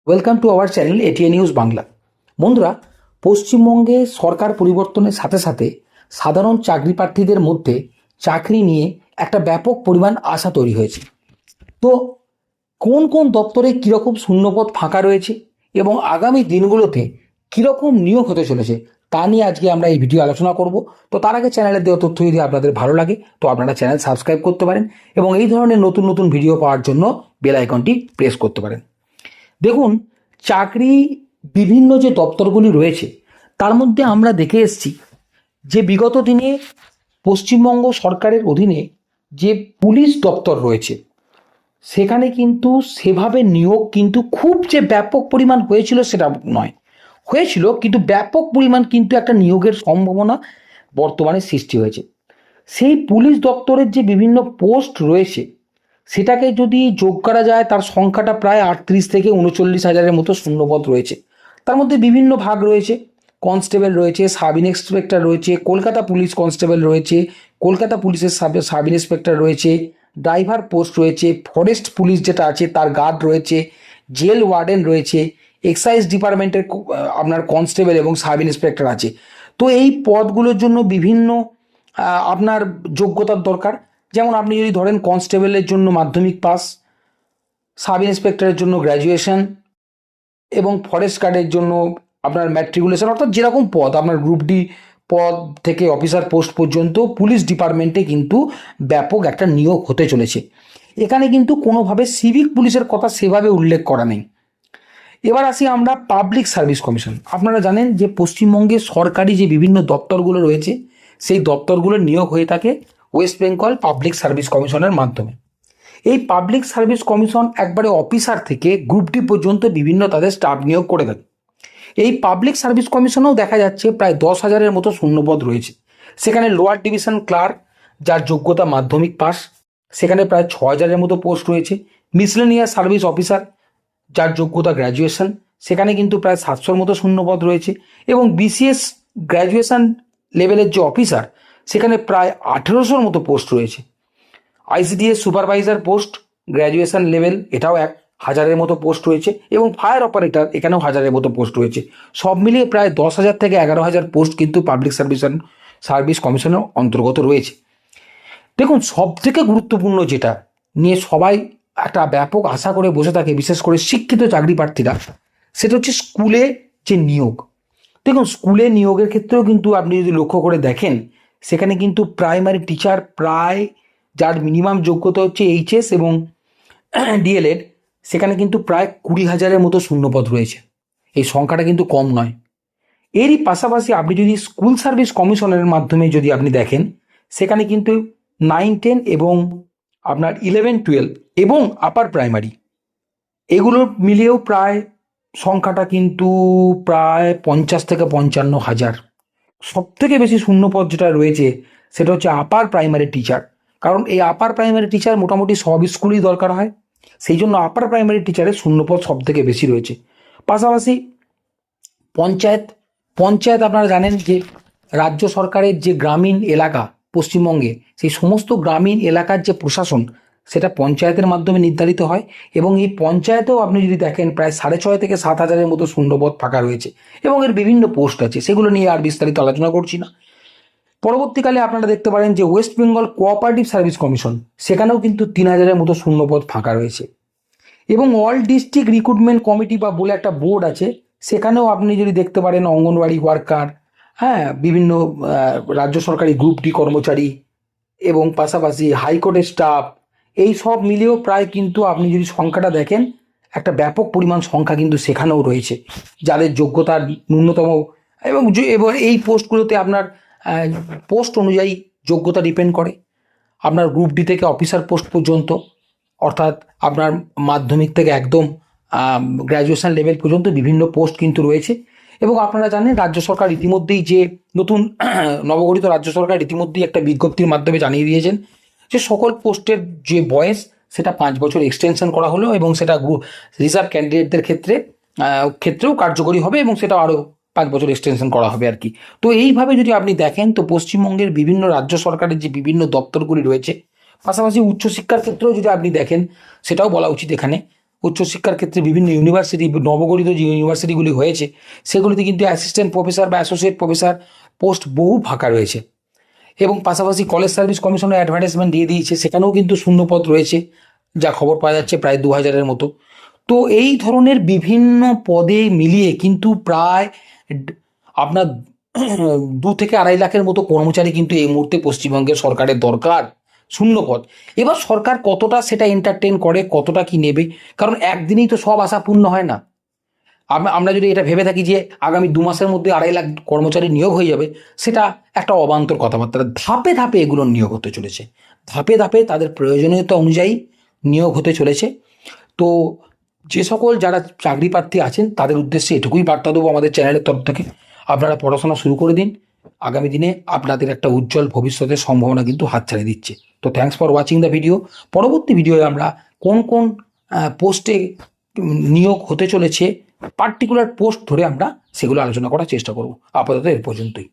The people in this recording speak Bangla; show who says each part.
Speaker 1: Welcome to our channel ATN news Bangla. বন্ধুরা, পশ্চিমবঙ্গে সরকার পরিবর্তনের সাথে সাথে সাধারণ চাকরি প্রার্থীদের মধ্যে চাকরি নিয়ে একটা ব্যাপক পরিমাণ আশা তৈরি হয়েছে। তো কোন কোন দপ্তরে কীরকম শূন্যপদ ফাঁকা রয়েছে এবং আগামী দিনগুলোতে কীরকম নিয়োগ হতে চলেছে তা নিয়ে আজকে আমরা এই ভিডিও আলোচনা করব। তো তার আগে চ্যানেলের দেওয়া তথ্য যদি আপনাদের ভালো লাগে তো আপনারা চ্যানেল সাবস্ক্রাইব করতে পারেন এবং এই ধরনের নতুন নতুন ভিডিও পাওয়ার জন্য বেল আইকনটি প্রেস করতে পারেন। দেখুন, চাকরি বিভিন্ন যে দপ্তরগুলি রয়েছে তার মধ্যে আমরা দেখে এসেছি যে বিগত দিনে পশ্চিমবঙ্গ সরকারের অধীনে যে পুলিশ দপ্তর রয়েছে সেখানে কিন্তু সেভাবে নিয়োগ কিন্তু খুব যে ব্যাপক পরিমাণ হয়েছিল সেটা নয়, হয়েছিল কিন্তু ব্যাপক পরিমাণ কিন্তু একটা নিয়োগের সম্ভাবনা বর্তমানে সৃষ্টি হয়েছে। সেই পুলিশ দপ্তরের যে বিভিন্ন পোস্ট রয়েছে সেটাকে যদি যোগ করা যায় তার সংখ্যাটা প্রায় 38 থেকে 39,000-এর মতো শূন্যপদ রয়েছে। তার মধ্যে বিভিন্ন ভাগ রয়েছে, কনস্টেবল রয়েছে, সাব ইন্সপেক্টর রয়েছে, কলকাতা পুলিশ কনস্টেবল রয়েছে, কলকাতা পুলিশের সাব ইন্সপেক্টর রয়েছে, ড্রাইভার পোস্ট রয়েছে, ফরেস্ট পুলিশ যেটা আছে তার গার্ড রয়েছে, জেল ওয়ার্ডেন রয়েছে, এক্সাইজ ডিপার্টমেন্টের আপনার কনস্টেবল এবং সাব ইন্সপেক্টর আছে। তো এই পদগুলোর জন্য বিভিন্ন আপনার যোগ্যতার দরকার। যেমন আপনি যদি ধরেন কনস্টেবলের জন্য মাধ্যমিক পাস, সাব ইন্সপেক্টরের জন্য গ্র্যাজুয়েশন এবং ফরেস্ট গার্ডের জন্য আপনার ম্যাট্রিকুলেশন, অর্থাৎ যেরকম পদ আপনার গ্রুপ ডি পদ থেকে অফিসার পোস্ট পর্যন্ত পুলিশ ডিপার্টমেন্টে কিন্তু ব্যাপক একটা নিয়োগ হতে চলেছে। এখানে কিন্তু কোনোভাবে সিভিক পুলিশের কথা সেভাবে উল্লেখ করা নেই। এবার আসি আমরা পাবলিক সার্ভিস কমিশন। আপনারা জানেন যে পশ্চিমবঙ্গে সরকারি যে বিভিন্ন দপ্তরগুলো রয়েছে সেই দপ্তরগুলোর নিয়োগ হয়ে থাকে ওয়েস্ট বেঙ্গল পাবলিক সার্ভিস কমিশনের মাধ্যমে। এই পাবলিক সার্ভিস কমিশন একবারে অফিসার থেকে গ্রুপ ডি পর্যন্ত বিভিন্ন তাদের স্টাফ নিয়োগ করে থাকে। এই পাবলিক সার্ভিস কমিশনেও দেখা যাচ্ছে প্রায় 10,000-এর মতো শূন্যপদ রয়েছে। সেখানে লোয়ার ডিভিশন ক্লার্ক যার যোগ্যতা মাধ্যমিক পাস, সেখানে প্রায় 6,000-এর মতো পোস্ট রয়েছে। মিসলেনিয়াস সার্ভিস অফিসার যার যোগ্যতা গ্র্যাজুয়েশন, সেখানে কিন্তু প্রায় 700-র মতো শূন্যপদ রয়েছে। এবং বিসিএস গ্র্যাজুয়েশন লেভেলের যে অফিসার সেখানে প্রায় 1800-র মতো পোস্ট রয়েছে। ICDS supervisor post graduation level, এটাও 1,000-এর মতো পোস্ট রয়েছে। এবং ফায়ার অপারেটর, এখানেও 1,000-এর মতো পোস্ট রয়েছে। সব মিলিয়ে প্রায় 10,000 থেকে 11,000 পোস্ট কিন্তু পাবলিক সার্ভিস কমিশনের অন্তর্গত রয়েছে। দেখুন, সব থেকে গুরুত্বপূর্ণ যেটা নিয়ে সবাই একটা ব্যাপক আশা করে বসে থাকে, বিশেষ করে শিক্ষিত চাকরি প্রার্থীরা, সেটা হচ্ছে স্কুলে যে নিয়োগ। দেখুন, স্কুলে নিয়োগের ক্ষেত্রেও কিন্তু আপনি যদি লক্ষ্য করে দেখেন সেখানে কিন্তু প্রাইমারি টিচার প্রায় যার মিনিমাম যোগ্যতা হচ্ছে এইচএস এবং ডিএলএড, সেখানে কিন্তু প্রায় 20,000-এর মতো শূন্যপদ রয়েছে। এই সংখ্যাটা কিন্তু কম নয়। এরই পাশাপাশি আপনি যদি স্কুল সার্ভিস কমিশনের মাধ্যমে যদি আপনি দেখেন সেখানে কিন্তু 9, 10 এবং আপনার 11, 12 এবং আপার প্রাইমারি এগুলো মিলিয়েও প্রায় সংখ্যাটা কিন্তু প্রায় 50 থেকে 55,000। সব থেকে বেশি শূন্যপদ যেটা রয়েছে সেটা হচ্ছে আপার প্রাইমারি টিচার। কারণ এই আপার প্রাইমারি টিচার মোটামুটি সব স্কুলেই দরকার হয়, সেই জন্য আপার প্রাইমারি টিচারের শূন্যপদ সব থেকে বেশি রয়েছে। পাশাপাশি পঞ্চায়েত পঞ্চায়েত আপনারা জানেন যে রাজ্য সরকারের যে গ্রামীণ এলাকা পশ্চিমবঙ্গে, সেই সমস্ত গ্রামীণ এলাকার যে প্রশাসন সেটা পঞ্চায়েতের মাধ্যমে নির্ধারিত হয়। এবং এই পঞ্চায়েতেও আপনি যদি দেখেন প্রায় 6,500 থেকে 7,000-এর মতো শূন্যপদ ফাঁকা রয়েছে এবং এর বিভিন্ন পোস্ট আছে, সেগুলো নিয়ে আর বিস্তারিত আলোচনা করছি না। পরবর্তীকালে আপনারা দেখতে পারেন যে West Bengal cooperative service commission, সেখানেও কিন্তু 3,000-এর মতো শূন্যপদ ফাঁকা রয়েছে। এবং অল ডিস্ট্রিক্ট রিক্রুটমেন্ট কমিটি বা বলে একটা বোর্ড আছে, সেখানেও আপনি যদি দেখতে পারেন অঙ্গনওয়াড়ি ওয়ার্কার, হ্যাঁ, বিভিন্ন রাজ্য সরকারি গ্রুপ ডি কর্মচারী এবং পাশাপাশি হাইকোর্টের স্টাফ, এই সব মিলিয়েও প্রায় কিন্তু আপনি যদি সংখ্যাটা দেখেন একটা ব্যাপক পরিমাণ সংখ্যা কিন্তু সেখানেও রয়েছে যাদের যোগ্যতার ন্যূনতম। এবং এবার এই পোস্টগুলোতে আপনার পোস্ট অনুযায়ী যোগ্যতা ডিপেন্ড করে। আপনার গ্রুপ ডি থেকে অফিসার পোস্ট পর্যন্ত, অর্থাৎ আপনার মাধ্যমিক থেকে একদম গ্র্যাজুয়েশন লেভেল পর্যন্ত বিভিন্ন পোস্ট কিন্তু রয়েছে। এবং আপনারা জানেন রাজ্য সরকার ইতিমধ্যেই যে নতুন নবগঠিত রাজ্য সরকার ইতিমধ্যেই একটা বিজ্ঞপ্তির মাধ্যমে জানিয়ে দিয়েছেন যে সকল পোস্টের যে বয়স সেটা 5 বছর এক্সটেনশন করা হলো এবং সেটা রিজার্ভ ক্যান্ডিডেটদের ক্ষেত্রেও কার্যকরী হবে এবং সেটা আরও 5 বছর এক্সটেনশন করা হবে আর কি। তো এইভাবে যদি আপনি দেখেন তো পশ্চিমবঙ্গের বিভিন্ন রাজ্য সরকারের যে বিভিন্ন দপ্তরগুলি রয়েছে, পাশাপাশি উচ্চশিক্ষার ক্ষেত্রেও যদি আপনি দেখেন সেটাও বলা উচিত এখানে, উচ্চশিক্ষার ক্ষেত্রে বিভিন্ন ইউনিভার্সিটি, নবগঠিত যে ইউনিভার্সিটিগুলি হয়েছে সেগুলিতে কিন্তু অ্যাসিস্ট্যান্ট প্রফেসর বা অ্যাসোসিয়েট প্রফেসর পোস্ট বহু ফাঁকা রয়েছে। এবং পাশাপাশি কলেজ সার্ভিস কমিশনের অ্যাডভার্টাইজমেন্ট দিয়ে দিয়েছে, সেখানেও কিন্তু শূন্যপদ রয়েছে, যা খবর পাওয়া যাচ্ছে প্রায় 2000-এর মতো। তো এই ধরনের বিভিন্ন পদে মিলিয়ে কিন্তু প্রায় আপনার 2 থেকে 2.5 লাখের মতো কর্মচারী কিন্তু এই মুহূর্তে পশ্চিমবঙ্গের সরকারের দরকার, শূন্যপদ। এবার সরকার কতটা সেটা এন্টারটেন করে, কতটা কি নেবে, কারণ একদিনেই তো সব আশা পূর্ণ হয় না। আমরা যদি এটা ভেবে থাকি যে আগামী 2 মাসের মধ্যে 2.5 লাখ কর্মচারী নিয়োগ হয়ে যাবে, সেটা একটা অবান্তর কথাবার্তা। ধাপে ধাপে এগুলো নিয়োগ হতে চলেছে, ধাপে ধাপে তাদের প্রয়োজনীয়তা অনুযায়ী নিয়োগ হতে চলেছে। তো যে সকল যারা চাকরি প্রার্থী আছেন তাদের উদ্দেশ্যে এটুকুই বার্তা দেবো আমাদের চ্যানেলের তরফ থেকে, আপনারা পড়াশোনা শুরু করে দিন। আগামী দিনে আপনাদের একটা উজ্জ্বল ভবিষ্যতের সম্ভাবনা কিন্তু হাতছাড়া দিচ্ছে। তো thanks for watching the video. পরবর্তী ভিডিওয়ে আমরা কোন কোন পোস্টে নিয়োগ হতে চলেছে, পার্টিকুলার পোস্ট ধরে আমরা সেগুলো আলোচনা করার চেষ্টা করব। আপাতত এর পর্যন্তই।